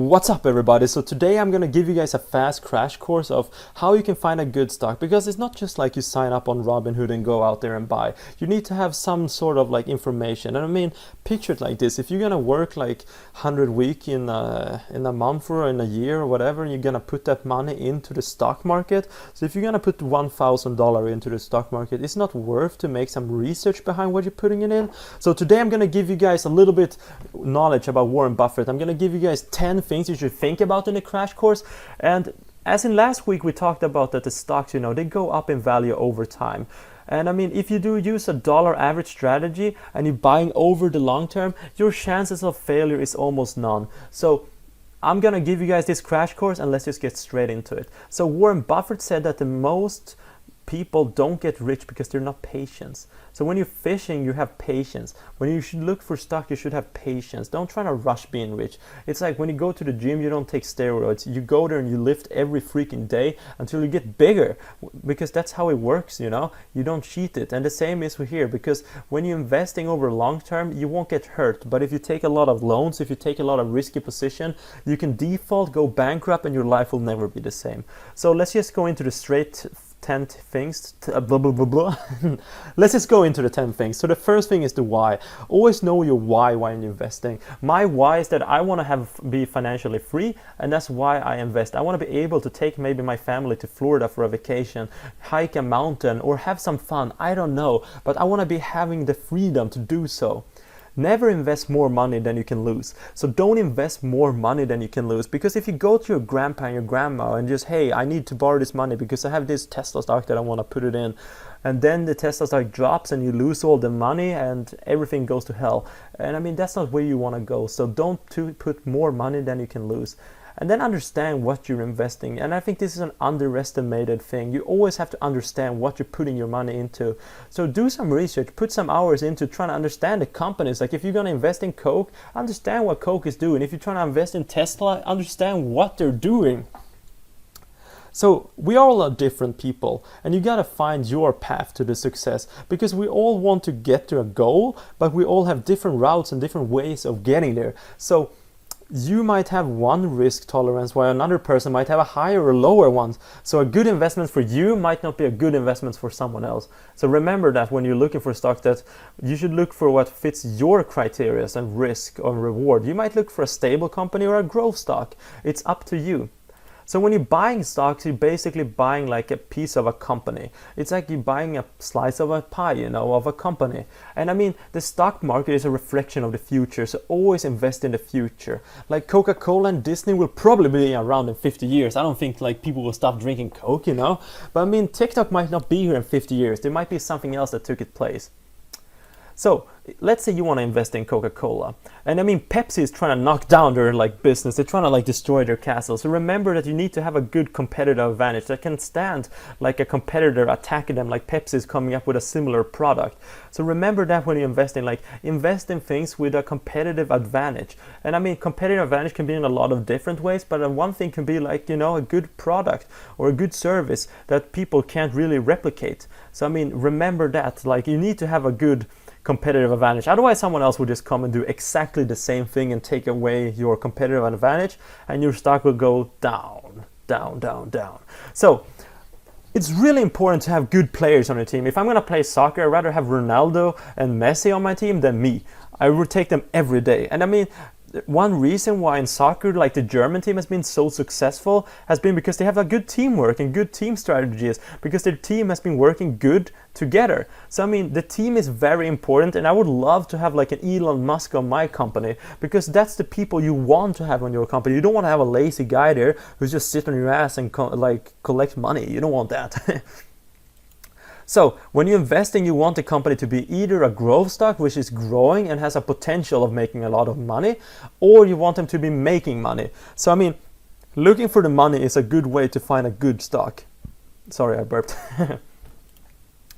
What's up everybody? So today I'm gonna give you guys a fast crash course of how you can find a good stock, because it's not just like you sign up on Robinhood and go out there and buy. You need to have some sort of like information. And I mean, picture it like this: if you're gonna work like 100 week in a month or in a year or whatever, and you're gonna put that money into the stock market. So if you're gonna put $1,000 into the stock market, it's not worth to make some research behind what you're putting it in. So today I'm gonna give you guys a little bit knowledge about Warren Buffett. I'm gonna give you guys 10 things you should think about in the crash course. And as in last week, we talked about that the stocks, you know, they go up in value over time. And I mean, if you do use a dollar average strategy and you're buying over the long term, your chances of failure is almost none. So I'm gonna give you guys this crash course, and let's just get straight into it. So Warren Buffett said that the most people don't get rich because they're not patient. So when you're fishing, you have patience. When you should look for stock, you should have patience. Don't try to rush being rich. It's like when you go to the gym, you don't take steroids. You go there and you lift every freaking day until you get bigger, because that's how it works, you know? You don't cheat it. And the same is here, because when you're investing over long term, you won't get hurt. But if you take a lot of loans, if you take a lot of risky position, you can default, go bankrupt, and your life will never be the same. So let's just go into the straight 10 things, blah blah blah blah. Let's just go into the 10 things. So the first thing is the why. Always know your why when you're investing. My why is that I want to be financially free, and that's why I invest. I want to be able to take maybe my family to Florida for a vacation, hike a mountain, or have some fun. I don't know, but I want to be having the freedom to do so. Never invest more money than you can lose. So don't invest more money than you can lose, because if you go to your grandpa and your grandma and just, hey, I need to borrow this money because I have this Tesla stock that I want to put it in, and then the Tesla stock drops and you lose all the money and everything goes to hell. And I mean, that's not where you want to go. So don't put more money than you can lose. And then understand what you're investing. And I think this is an underestimated thing. You always have to understand what you're putting your money into. So do some research, put some hours into trying to understand the companies. Like if you're going to invest in Coke, understand what Coke is doing. If you're trying to invest in Tesla, understand what they're doing. So we all are different people, and you gotta find your path to the success, because we all want to get to a goal, but we all have different routes and different ways of getting there. So you might have one risk tolerance while another person might have a higher or lower one. So a good investment for you might not be a good investment for someone else. So remember that when you're looking for stock, that you should look for what fits your criteria and risk or reward. You might look for a stable company or a growth stock. It's up to you. So when you're buying stocks, you're basically buying like a piece of a company. It's like you're buying a slice of a pie, you know, of a company. And I mean, the stock market is a reflection of the future, so always invest in the future. Like Coca-Cola and Disney will probably be around in 50 years. I don't think like people will stop drinking Coke, you know. But I mean, TikTok might not be here in 50 years. There might be something else that took its place. So let's say you want to invest in Coca-Cola, and I mean, Pepsi is trying to knock down their like business. They're trying to like destroy their castle. So remember that you need to have a good competitive advantage that can stand like a competitor attacking them, like Pepsi is coming up with a similar product. So remember that when you invest in things with a competitive advantage. And I mean, competitive advantage can be in a lot of different ways, but one thing can be like, you know, a good product or a good service that people can't really replicate. So I mean, remember that, like, you need to have a good competitive advantage. Otherwise, someone else will just come and do exactly the same thing and take away your competitive advantage, and your stock will go down, down, down, down. So it's really important to have good players on your team. If I'm going to play soccer, I'd rather have Ronaldo and Messi on my team than me. I would take them every day. And I mean, one reason why in soccer, like the German team has been so successful has been because they have a good teamwork and good team strategies, because their team has been working good together. So I mean, the team is very important, and I would love to have like an Elon Musk on my company, because that's the people you want to have on your company. You don't want to have a lazy guy there who's just sitting on your ass and collect money. You don't want that. So when you're investing, you want the company to be either a growth stock, which is growing and has a potential of making a lot of money, or you want them to be making money. So I mean, looking for the money is a good way to find a good stock. Sorry, I burped.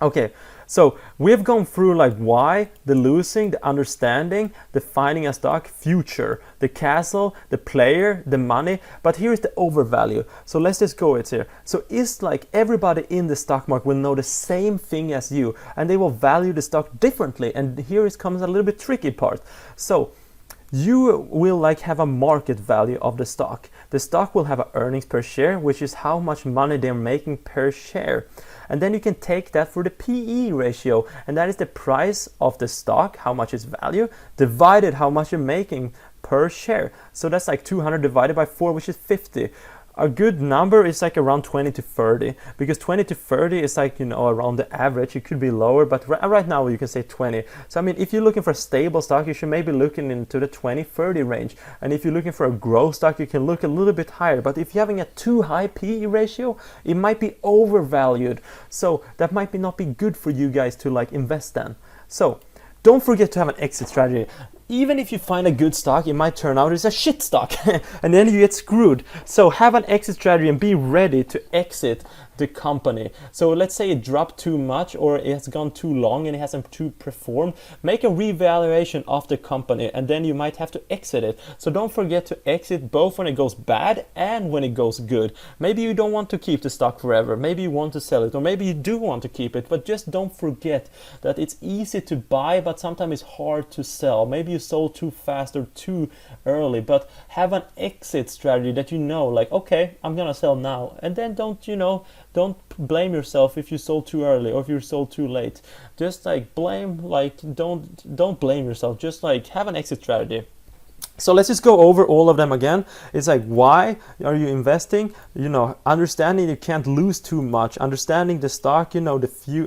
Okay, so we've gone through like why, the losing, the understanding, the finding a stock, future, the castle, the player, the money, but here's the overvalue. So let's just go it here. So it's like everybody in the stock market will know the same thing as you, and they will value the stock differently. And here comes a little bit tricky part. So you will like have a market value of the stock. The stock will have an earnings per share, which is how much money they're making per share. And then you can take that for the PE ratio, and that is the price of the stock, how much its value, divided how much you're making per share. So that's like 200 divided by 4, which is 50. A good number is like around 20 to 30, because 20 to 30 is like, you know, around the average. It could be lower, but right now you can say 20. So I mean, if you're looking for a stable stock, you should maybe looking into the 20-30 range. And if you're looking for a growth stock, you can look a little bit higher. But if you're having a too high PE ratio, it might be overvalued. So that might not be good for you guys to like invest in. So don't forget to have an exit strategy. Even if you find a good stock, it might turn out it's a shit stock and then you get screwed. So have an exit strategy and be ready to exit the company. So let's say it dropped too much or it has gone too long and it hasn't too performed. Make a revaluation of the company and then you might have to exit it. So don't forget to exit both when it goes bad and when it goes good. Maybe you don't want to keep the stock forever. Maybe you want to sell it, or maybe you do want to keep it, but just don't forget that it's easy to buy, but sometimes it's hard to sell. Maybe you sold too fast or too early, but have an exit strategy that you know, like, okay, I'm gonna sell now, and then don't blame yourself if you sold too early or if you sold too late. Just like don't blame yourself. Just like have an exit strategy. So let's just go over all of them again. It's like, why are you investing? You know, understanding you can't lose too much, understanding the stock, you know,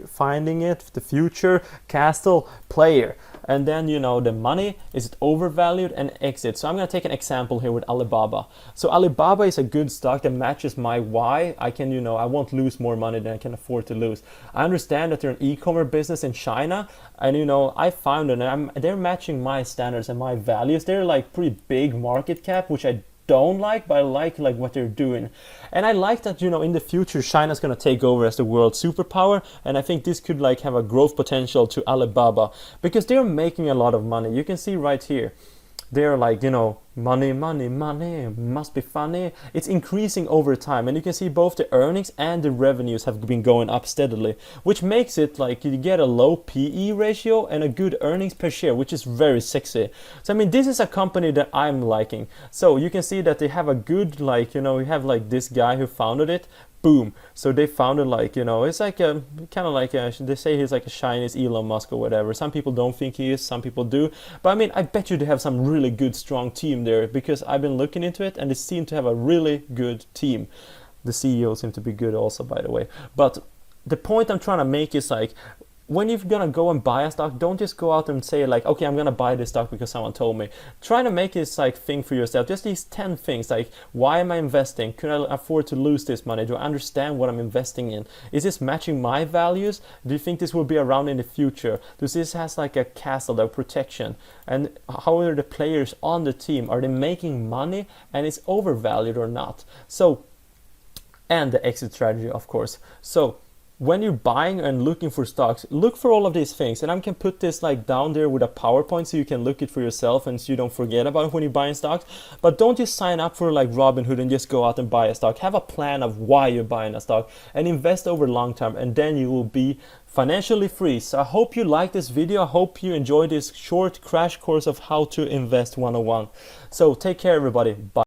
finding it, the future, castell, player. And then, you know, the money, is it overvalued, and exit. So I'm going to take an example here with Alibaba. So Alibaba is a good stock that matches my why. I can, you know, I won't lose more money than I can afford to lose. I understand that they're an e-commerce business in China, and, you know, I found it, and they're matching my standards and my values. They're like pretty big market cap, which I don't like, but I like what they're doing. And I like that, you know, in the future China's going to take over as the world superpower, and I think this could like have a growth potential to Alibaba because they're making a lot of money. You can see right here, they're like, you know, money must be funny. It's increasing over time, and you can see both the earnings and the revenues have been going up steadily, which makes it like you get a low PE ratio and a good earnings per share, which is very sexy. So I mean, this is a company that I'm liking. So you can see that they have a good, like, you know, you have like this guy who founded it. Boom. So they founded, like, you know, it's like a kind of like they say he's like a Chinese Elon Musk or whatever. Some people don't think he is, some people do. But I mean, I bet you they have some really good, strong team there, because I've been looking into it and they seem to have a really good team. The CEO seems to be good also, by the way. But the point I'm trying to make is like, when you're gonna go and buy a stock, don't just go out and say like, okay, I'm gonna buy this stock because someone told me. Try to make this like thing for yourself. Just these 10 things, like, why am I investing? Can I afford to lose this money? Do I understand what I'm investing in? Is this matching my values? Do you think this will be around in the future? Does this has like a castle, a protection? And how are the players on the team? Are they making money? And is overvalued or not? So, and the exit strategy, of course. So when you're buying and looking for stocks, look for all of these things. And I can put this like down there with a PowerPoint so you can look it for yourself and so you don't forget about it when you're buying stocks. But don't just sign up for like Robinhood and just go out and buy a stock. Have a plan of why you're buying a stock and invest over long term, and then you will be financially free. So I hope you like this video. I hope you enjoyed this short crash course of how to invest 101. So take care, everybody. Bye.